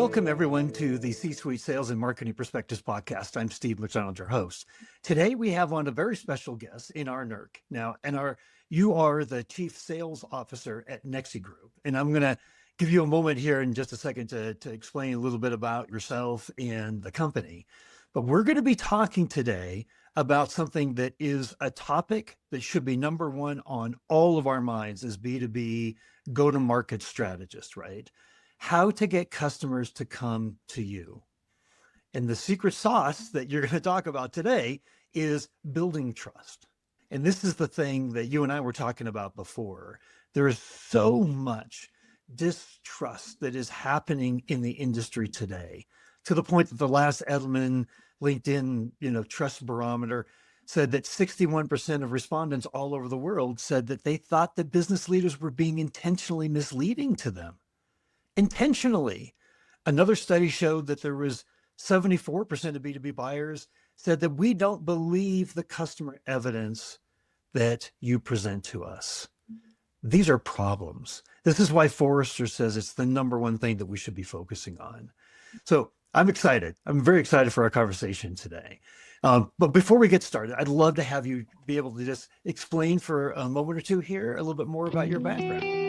Welcome, everyone, to the C-Suite Sales and Marketing Perspectives podcast. I'm Steve McDonald, your host. Today, we have on a very special guest, Ainar Nurk. Now, Ainar, you are the Chief Sales Officer at Nexi Group, and I'm going to give you a moment here in just a second to explain a little bit about yourself and the company. But we're going to be talking today about something that is a topic that should be number one on all of our minds as B2B go-to-market strategists, right? How to get customers to come to you. And the secret sauce that you're going to talk about today is building trust. And this is the thing that you and I were talking about before. There is so much distrust that is happening in the industry today, to the point that the last Edelman LinkedIn, trust barometer said that 61% of respondents all over the world said that they thought that business leaders were being intentionally misleading to them. Intentionally. Another study showed that there was 74% of B2B buyers said that we don't believe the customer evidence that you present to us. These are problems. This is why Forrester says it's the number one thing that we should be focusing on. So I'm excited. I'm very excited for our conversation today. But before we get started, I'd love to have you be able to just explain for a moment or two here a little bit more about your background.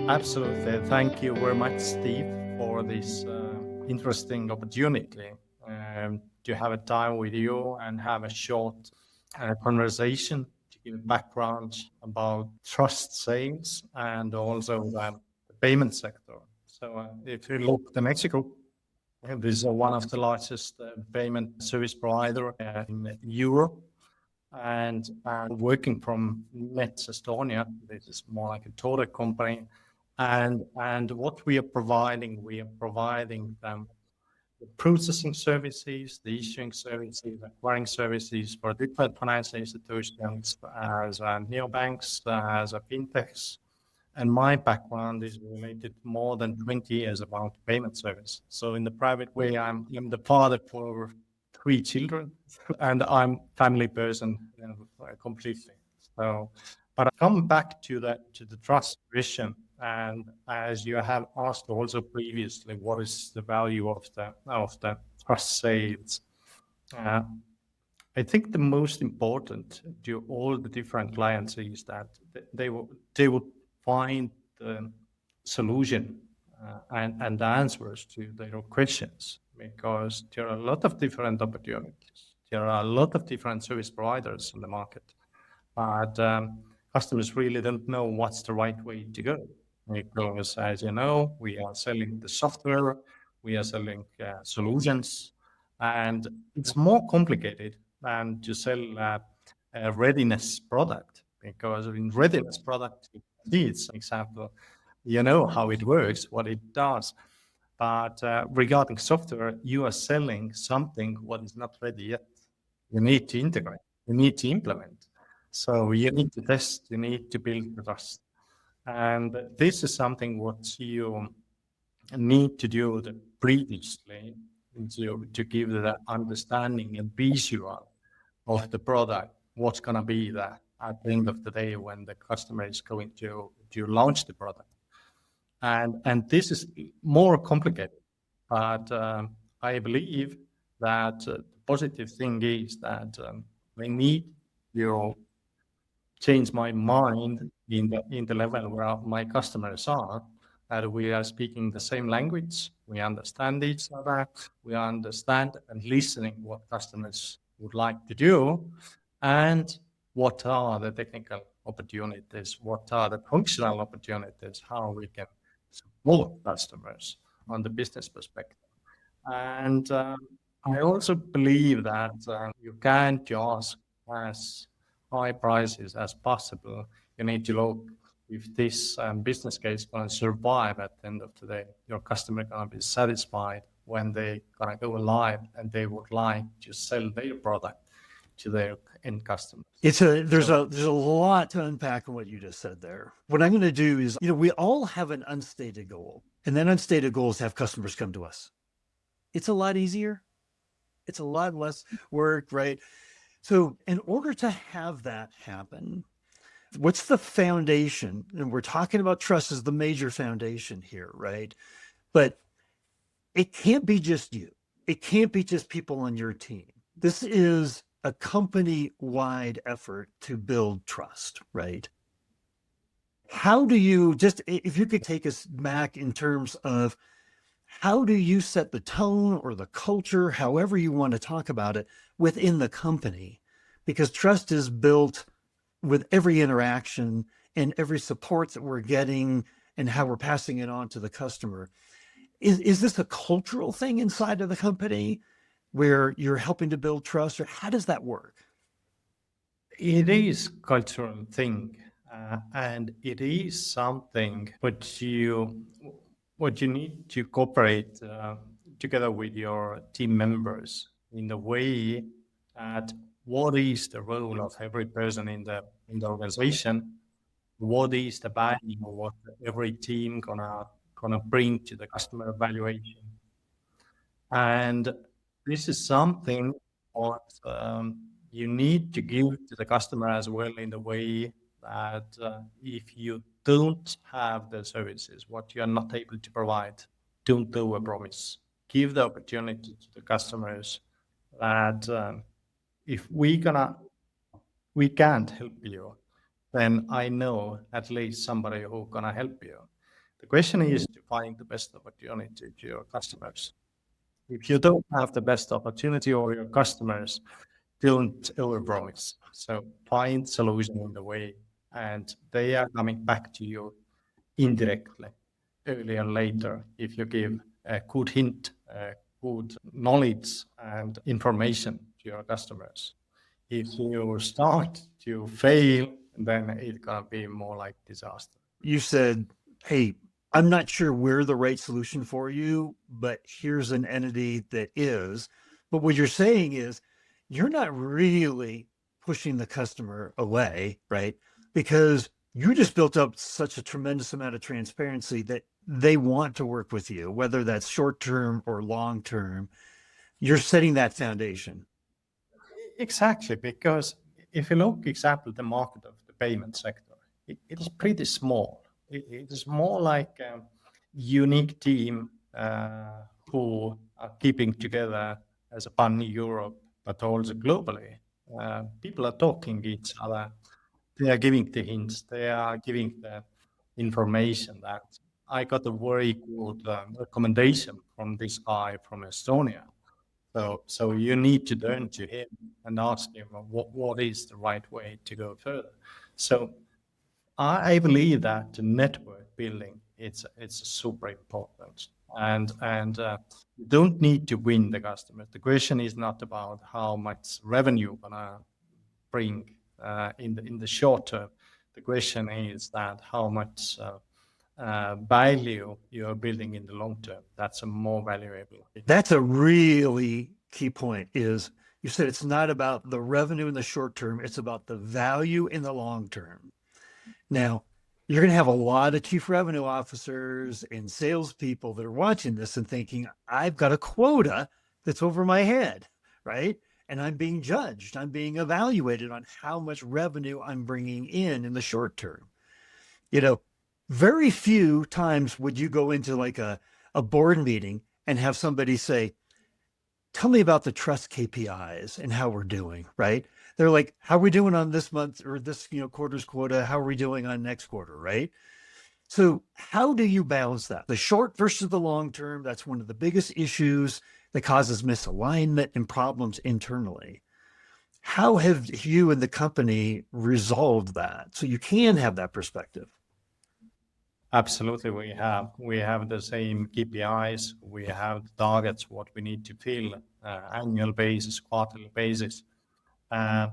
Absolutely. Thank you very much, Steve, for this interesting opportunity to have a time with you and have a short conversation to give background about trust sales and also the payment sector. So if you look at the Nexi Group, this is one of the largest payment service provider in Europe. And working from Nets Estonia, this is more like a total company. And what we are providing them the processing services, the issuing services, acquiring services for different financial institutions as neobanks, as fintechs. And my background is related more than 20 years about payment service. So in the private way, I'm the father for 3 children, and I'm family person completely. So, but I come back to the trust vision. And as you have asked also previously, what is the value of the trust sales? I think the most important to all the different clients is that they will find the solution and the answers to their questions, because there are a lot of different opportunities. There are a lot of different service providers in the market, but customers really don't know what's the right way to go. Because as you know, we are selling the software, we are selling solutions, and it's more complicated than to sell a readiness product, because in readiness product, it's an example, you know how it works, what it does. But regarding software, you are selling something what is not ready yet. You need to integrate, you need to implement. So you need to test, you need to build the trust. And this is something what you need to do previously to give the understanding and visual of the product, what's going to be there at the end of the day when the customer is going to launch the product. And this is more complicated, but I believe that the positive thing is that I need to change my mind in the level where my customers are, that we are speaking the same language, we understand each other, we understand and listening what customers would like to do, and what are the technical opportunities, what are the functional opportunities, how we can support customers on the business perspective. And I also believe that you can't ask as high prices as possible. You need to look if this business case going to survive at the end of the day. Your customer going to be satisfied when they going to go live and they would like to sell their product to their end customers. There's a lot to unpack in what you just said there. What I'm going to do is, we all have an unstated goal, and that unstated goal is to have customers come to us. It's a lot easier. It's a lot less work, right? So in order to have that happen, what's the foundation? And we're talking about trust as the major foundation here, right? But it can't be just you. It can't be just people on your team. This is a company-wide effort to build trust, right? How do you just, if you could take us back in terms of how do you set the tone or the culture, however you want to talk about it, within the company? Because trust is built with every interaction and every support that we're getting and how we're passing it on to the customer. Is this a cultural thing inside of the company where you're helping to build trust, or how does that work? It is cultural thing, and it is something what you need to cooperate together with your team members in the way that what is the role of every person in the organization, what is the value, what every team gonna bring to the customer evaluation, and this is something what you need to give to the customer as well in the way that if you don't have the services, what you are not able to provide, don't do a promise. Give the opportunity to the customers that if we can't help you, then I know at least somebody who gonna help you. The question is to find the best opportunity to your customers. If you don't have the best opportunity or your customers don't overpromise. So find solution in the way and they are coming back to you indirectly, earlier or later, if you give a good hint, good knowledge and information to your customers. If you start to fail, then it's gonna be more like disaster. You said, hey, I'm not sure we're the right solution for you, but here's an entity that is. But what you're saying is you're not really pushing the customer away, right? Because you just built up such a tremendous amount of transparency that they want to work with you, whether that's short term or long term. You're setting that foundation. Exactly, because if you look, example, the market of the payment sector, it is pretty small. It is more like a unique team who are keeping together as a pan Europe, but also globally. People are talking each other. They are giving the hints. They are giving the information that I got a very good recommendation from this guy from Estonia. So you need to turn to him and ask him what is the right way to go further. So I believe that the network building it's super important, and you don't need to win the customer. The question is not about how much revenue gonna bring in the short term. The question is that how much value you are building in the long term. That's a more valuable. That's a really key point is you said it's not about the revenue in the short term, it's about the value in the long term. Now, you're going to have a lot of chief revenue officers and salespeople that are watching this and thinking, I've got a quota that's over my head, right? And I'm being judged. I'm being evaluated on how much revenue I'm bringing in the short term. You know, very few times would you go into like a board meeting and have somebody say, tell me about the trust KPIs and how we're doing, right? They're like, how are we doing on this month or this, quarter's quota? How are we doing on next quarter, right? So how do you balance that? The short versus the long term, that's one of the biggest issues that causes misalignment and problems internally. How have you and the company resolved that so you can have that perspective? Absolutely, we have the same KPIs. We have the targets what we need to fill annual basis, quarterly basis. Uh,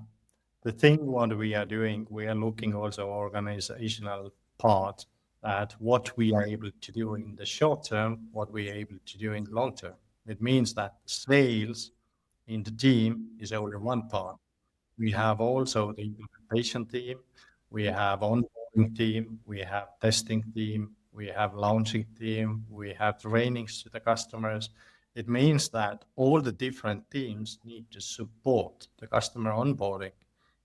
the thing what we are doing, we are looking also organizational part at what we are able to do in the short term, what we are able to do in the long term. It means that sales in the team is only one part. We have also the implementation team, we have onboarding team, we have testing team, we have launching team, we have trainings to the customers. It means that all the different teams need to support the customer onboarding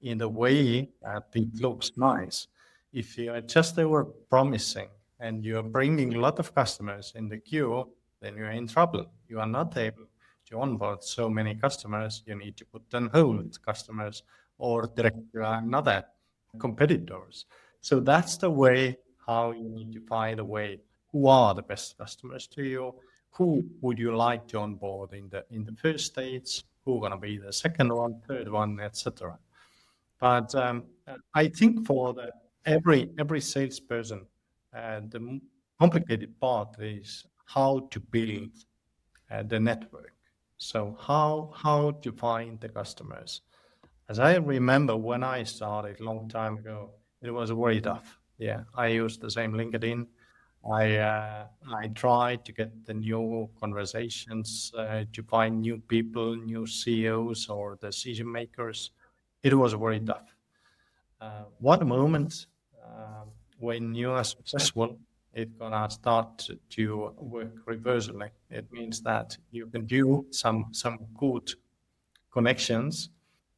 in a way that it looks nice. If you are just over promising and you're bringing a lot of customers in the queue, then you're in trouble. You are not able to onboard so many customers. You need to put on hold customers or direct to another competitors. So that's the way how you need to find a way. Who are the best customers to you? Who would you like to onboard in the first stage? Who gonna be the second one, third one, etc. But I think for every salesperson, complicated part is how to build the network. So how to find the customers. As I remember when I started a long time ago, it was very tough. Yeah, I used the same LinkedIn. I tried to get the new conversations, to find new people, new CEOs or decision makers. It was very tough. One moment when you are successful, it's gonna start to work reversely. It means that you can do some good connections,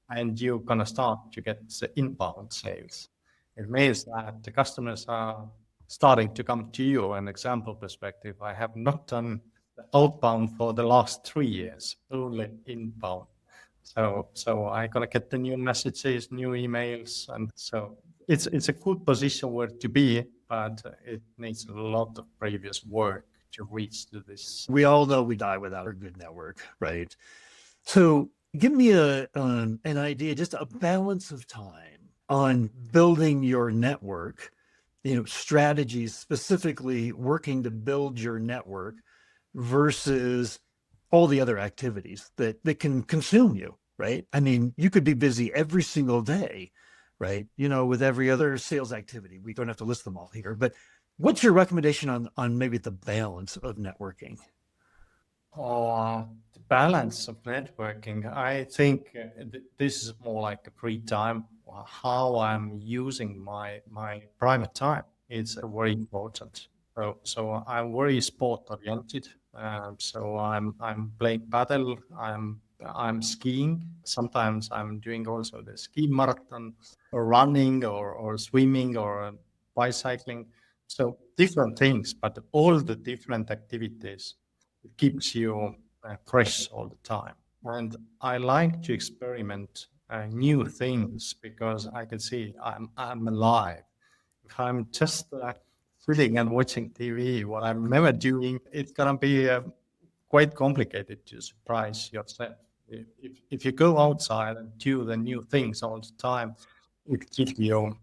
and you're gonna start to get the inbound sales. It means that the customers are starting to come to you. An example perspective, I have not done the outbound for the last 3 years, only inbound. So I gonna get the new messages, new emails, and so it's a good position where to be, but it needs a lot of previous work to reach to this. We all know we die without a good network, right? So give me an idea, just a balance of time on building your network, strategies specifically working to build your network versus all the other activities that can consume you, right? I mean, you could be busy every single day, right? With every other sales activity. We don't have to list them all here, but what's your recommendation on maybe the balance of networking? Or the balance of networking, I think this is more like a free time, or how I'm using my private time. It's very important. So I'm very sport oriented. So I'm playing paddle. I'm skiing. Sometimes I'm doing also the ski marathon, or running, or swimming, or bicycling. So different things, but all the different activities, it keeps you fresh all the time. And I like to experiment new things because I can see I'm alive. If I'm just sitting and watching TV, what I'm never doing, it's gonna be quite complicated to surprise yourself. If you go outside and do the new things all the time, it gives you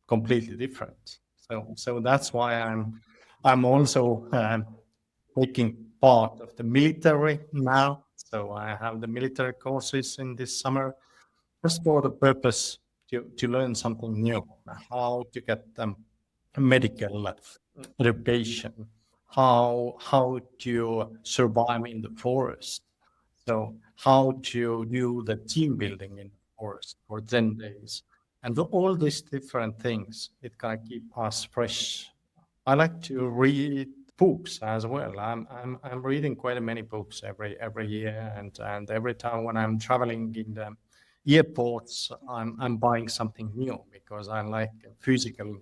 completely different. So that's why I'm also taking part of the military now. So I have the military courses in this summer, just for the purpose to learn something new, how to get them medical education, how to survive in the forest. So how to do the team building in the forest for 10 days. And all these different things, it can keep us fresh. I like to read books as well. I'm reading quite many books every year, and every time when I'm traveling in the airports, I'm buying something new because I like physical,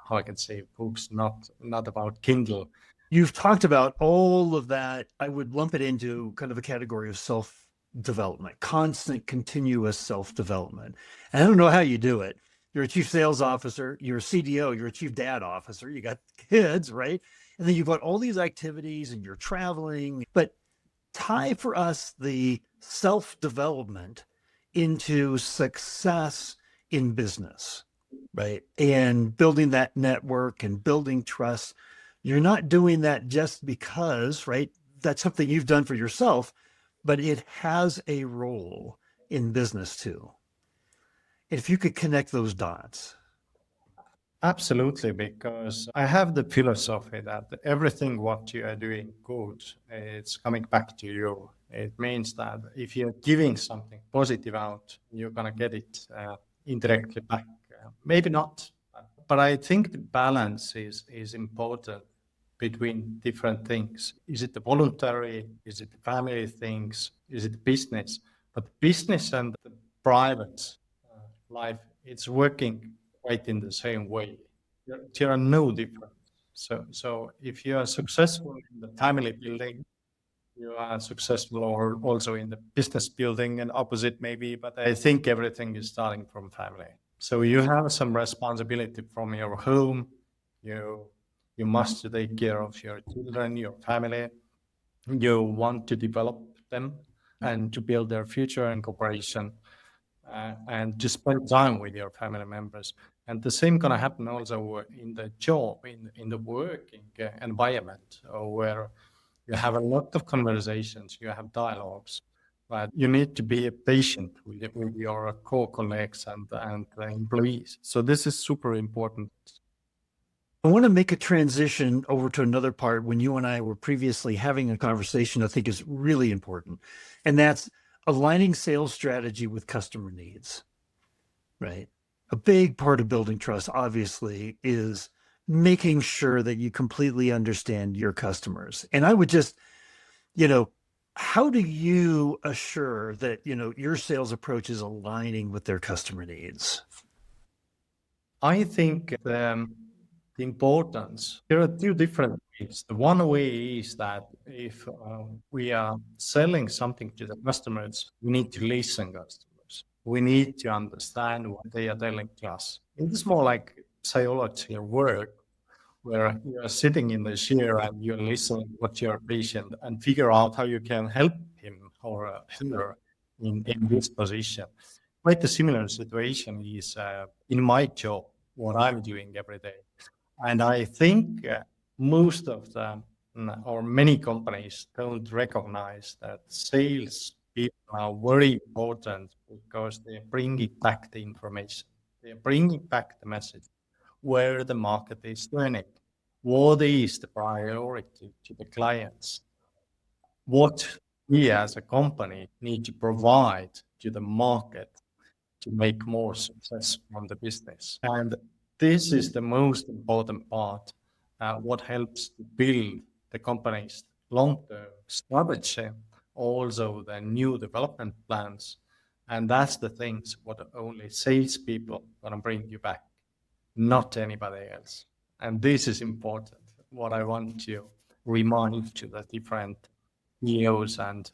how I can say, books, not about Kindle. You've talked about all of that. I would lump it into kind of a category of self development, constant, continuous self development. And I don't know how you do it. You're a chief sales officer, you're a CDO, you're a chief dad officer, you got kids, right? And then you've got all these activities and you're traveling. But tie for us the self development into success in business, right? And building that network and building trust. You're not doing that just because, right? That's something you've done for yourself, but it has a role in business too. If you could connect those dots. Absolutely, because I have the philosophy that everything what you are doing good, it's coming back to you. It means that if you're giving something positive out, you're gonna get it indirectly back. Maybe not, but I think the balance is important between different things. Is it the voluntary? Is it the family things? Is it business? But business and the private life, it's working quite in the same way. There are no difference. So if you are successful in the family building, you are successful or also in the business building and opposite maybe, but I think everything is starting from family. So you have some responsibility from your home. You you must take care of your children, your family. You want to develop them and to build their future and cooperation and to spend time with your family members. And the same gonna happen also in the job, in the working environment, where you have a lot of conversations, you have dialogues, but you need to be patient with your co-colleagues and the employees. So this is super important. I want to make a transition over to another part when you and I were previously having a conversation I think is really important, and that's aligning sales strategy with customer needs, right? A big part of building trust, obviously, is making sure that you completely understand your customers. And I would just, you know, how do you assure that, your sales approach is aligning with their customer needs? I think the importance, there are two different ways. The one way is that if we are selling something to the customers, we need to listen customers. We need to understand what they are telling to us. It's more like psychology work where you are sitting in the chair and you're listening what your patient and figure out how you can help him or her in this position. Quite a similar situation is in my job, what I'm doing every day. And I think most of the, or many companies don't recognize that sales people are very important because they bring it back the information. They bring it back the message where the market is turning. What is the priority to the clients? What we as a company need to provide to the market to make more success from the business. And this is the most important part, what helps to build the company's long-term strategy, also the new development plans. And that's the things what only salespeople gonna bring you back, not anybody else. And this is important, what I want to remind to the different CEOs and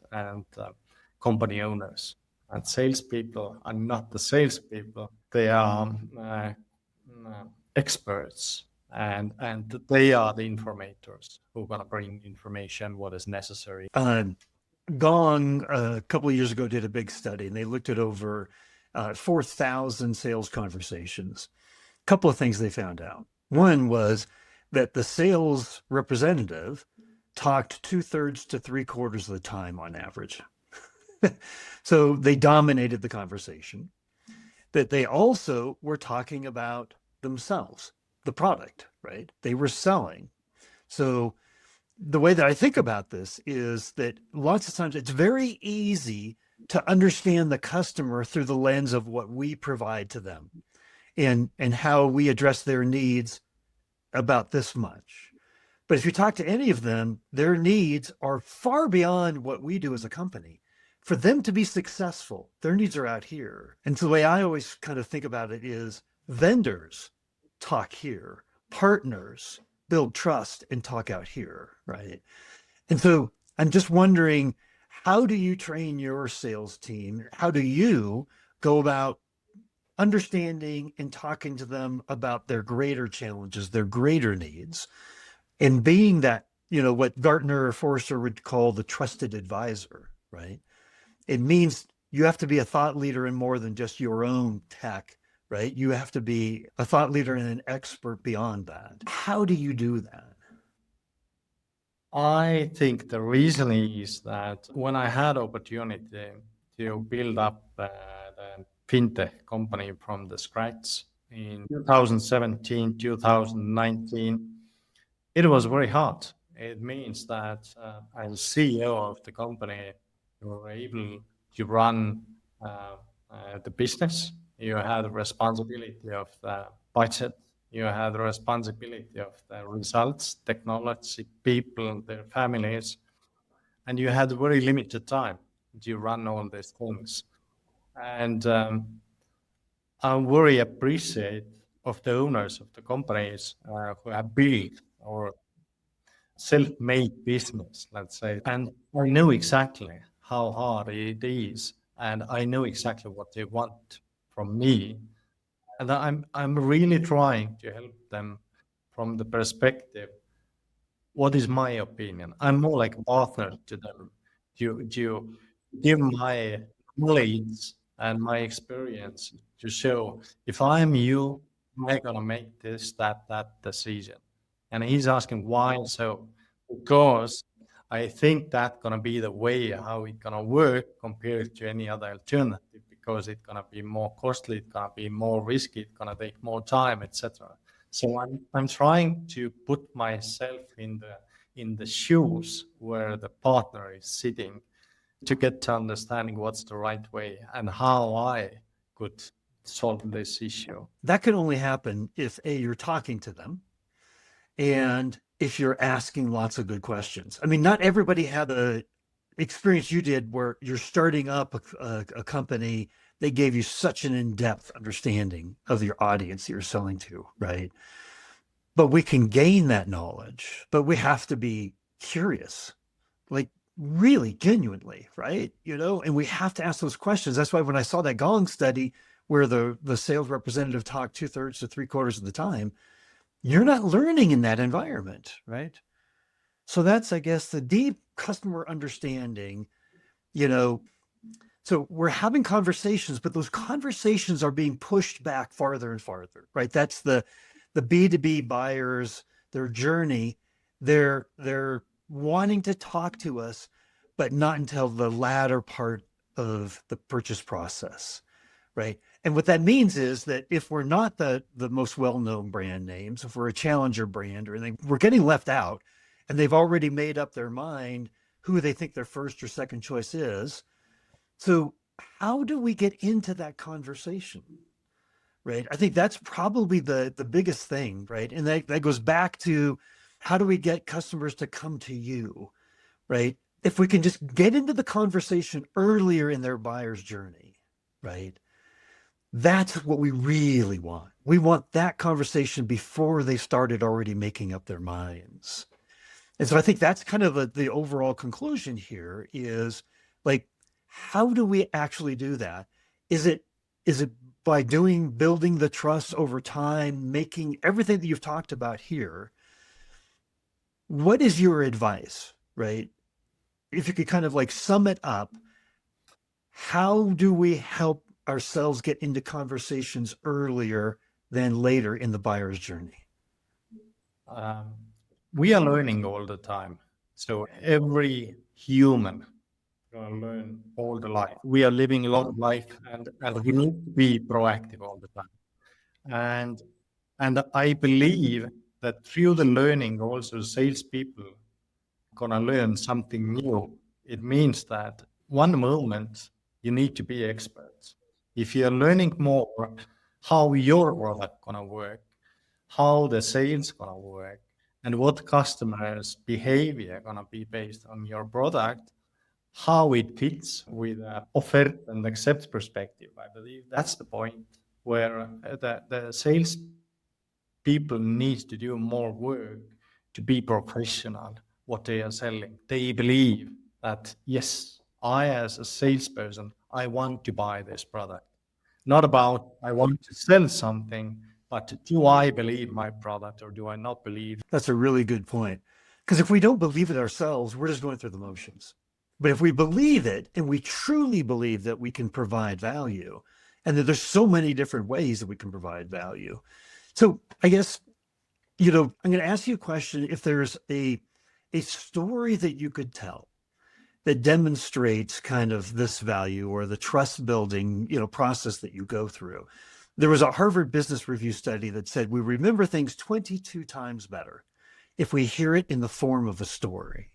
company owners. And salespeople are not the salespeople; they are experts, and they are the informators who are going to bring information what is necessary. Gong a couple of years ago did a big study, and they looked at over 4,000 sales conversations. A couple of things they found out. One was that the sales representative talked 2/3 to 3/4 of the time on average. So they dominated the conversation. That they also were talking about themselves, the product, right? They were selling. So the way that I think about this is that lots of times it's very easy to understand the customer through the lens of what we provide to them and how we address their needs about this much. But if you talk to any of them, their needs are far beyond what we do as a company. For them to be successful, their needs are out here. And so the way I always kind of think about it is vendors talk here, partners build trust and talk out here, right? And so I'm just wondering, how do you train your sales team? How do you go about understanding and talking to them about their greater challenges, their greater needs, and being that, what Gartner or Forrester would call the trusted advisor, right? It means you have to be a thought leader in more than just your own tech, right? You have to be a thought leader and an expert beyond that. How do you do that? I think the reason is that when I had opportunity to build up the fintech company from the scratch in 2017, 2019, it was very hard. It means that as CEO of the company, you were able to run the business. You had the responsibility of the budget. You had the responsibility of the results, technology, people, their families, and you had very limited time to run all these things. And I'm very appreciative of the owners of the companies who have built or self-made business, let's say. And I know exactly how hard it is, and I know exactly what they want from me. And I'm really trying to help them from the perspective, what is my opinion? I'm more like a partner to them, to give my knowledge and my experience to show, if I'm you, I'm gonna make this, that decision. And he's asking why so? Because I think that's gonna be the way how it's gonna work compared to any other alternative, because it's gonna be more costly, it's gonna be more risky, it's gonna take more time, etc. So I'm trying to put myself in the shoes where the partner is sitting, to get to understanding what's the right way and how I could solve this issue. That can only happen if A, you're talking to them, and if you're asking lots of good questions. I mean, not everybody had the experience you did where you're starting up a company. They gave you such an in-depth understanding of your audience you're selling to, right? But we can gain that knowledge, but we have to be curious, like really genuinely, right? And we have to ask those questions. That's why when I saw that Gong study where the sales representative talked 2/3 to 3/4 of the time, you're not learning in that environment, right? So that's, I guess, the deep customer understanding, you know. So we're having conversations, but those conversations are being pushed back farther and farther, right? That's the B2B buyers, their journey. They're wanting to talk to us, but not until the latter part of the purchase process, right? And what that means is that if we're not the most well-known brand names, if we're a challenger brand or anything, we're getting left out, and they've already made up their mind who they think their first or second choice is. So how do we get into that conversation? Right. I think that's probably the biggest thing, right? And that goes back to, how do we get customers to come to you, right? If we can just get into the conversation earlier in their buyer's journey, right? That's what we really want. We want that conversation before they started already making up their minds. And so I think that's kind of the overall conclusion here is, like, how do we actually do that? Is it by building the trust over time, making everything that you've talked about here? What is your advice, right? If you could kind of like sum it up, how do we help ourselves get into conversations earlier than later in the buyer's journey? We are learning all the time. So every human gonna learn all the life. We are living a long life, and we need to be proactive all the time. And I believe that through the learning, also salespeople gonna learn something new. It means that one moment you need to be experts. If you're learning more how your product gonna work, how the sales gonna work, and what customers' behavior gonna be based on your product, how it fits with offer and accept perspective. I believe that's the point where the sales people need to do more work to be professional what they are selling. They believe that, yes, I as a salesperson, I want to buy this product. Not about I want to sell something, but do I believe my product or do I not believe? That's a really good point. Because if we don't believe it ourselves, we're just going through the motions. But if we believe it and we truly believe that we can provide value, and that there's so many different ways that we can provide value. So I guess, I'm going to ask you a question. If there's a story that you could tell that demonstrates kind of this value or the trust building, process that you go through. There was a Harvard Business Review study that said we remember things 22 times better if we hear it in the form of a story.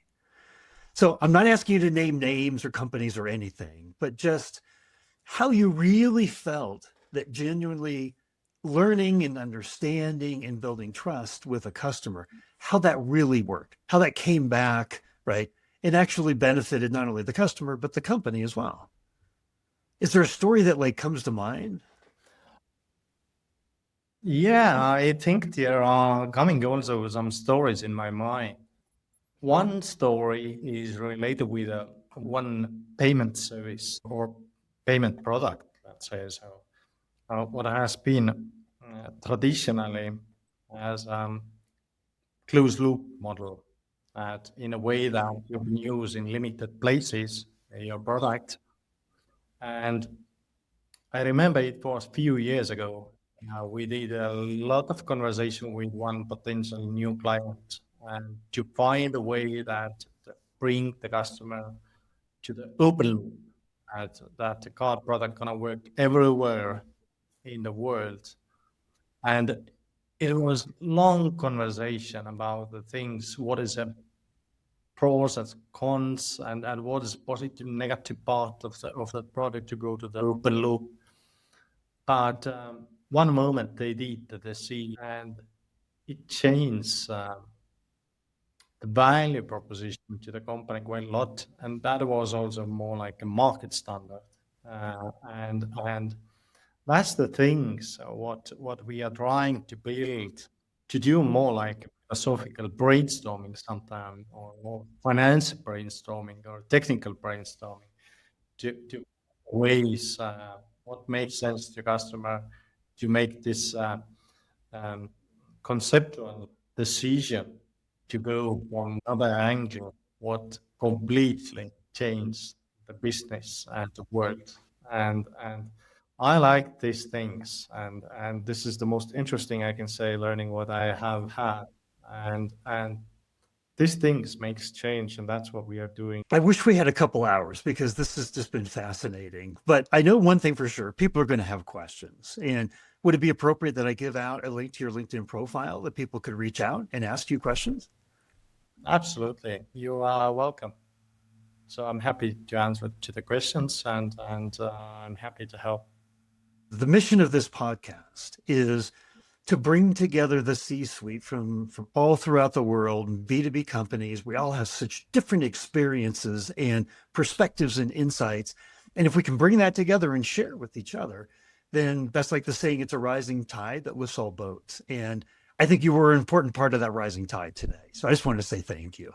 So I'm not asking you to name names or companies or anything, but just how you really felt that genuinely learning and understanding and building trust with a customer, how that really worked, how that came back, right? It actually benefited not only the customer, but the company as well. Is there a story that like comes to mind? Yeah, I think there are coming also some stories in my mind. One story is related with one payment service or payment product, let's say so. What has been traditionally as closed loop model, that in a way that you can use in limited places your product. And I remember it was a few years ago. We did a lot of conversation with one potential new client and to find a way that bring the customer to the open loop, that the card product gonna work everywhere in the world. And it was long conversation about the things, what is a pros and cons, and what is positive, negative part of the product to go to the open loop. But one moment they did the see, and it changed the value proposition to the company quite a lot, and that was also more like a market standard. And that's the things what we are trying to build, to do more like philosophical brainstorming sometime, or more financial brainstorming or technical brainstorming, to ways what makes sense to customer, to make this um, conceptual decision to go on another angle, what completely changed the business and the world. And I like these things, and this is the most interesting I can say, learning what I have had, and these things makes change, and that's what we are doing. I wish we had a couple hours because this has just been fascinating. But I know one thing for sure, people are going to have questions. And would it be appropriate that I give out a link to your LinkedIn profile that people could reach out and ask you questions? Absolutely, you are welcome. So I'm happy to answer to the questions, and I'm happy to help. The mission of this podcast is to bring together the C-suite from all throughout the world, B2B companies. We all have such different experiences and perspectives and insights. And if we can bring that together and share with each other, then that's like the saying, it's a rising tide that lifts all boats. And I think you were an important part of that rising tide today. So I just wanted to say thank you.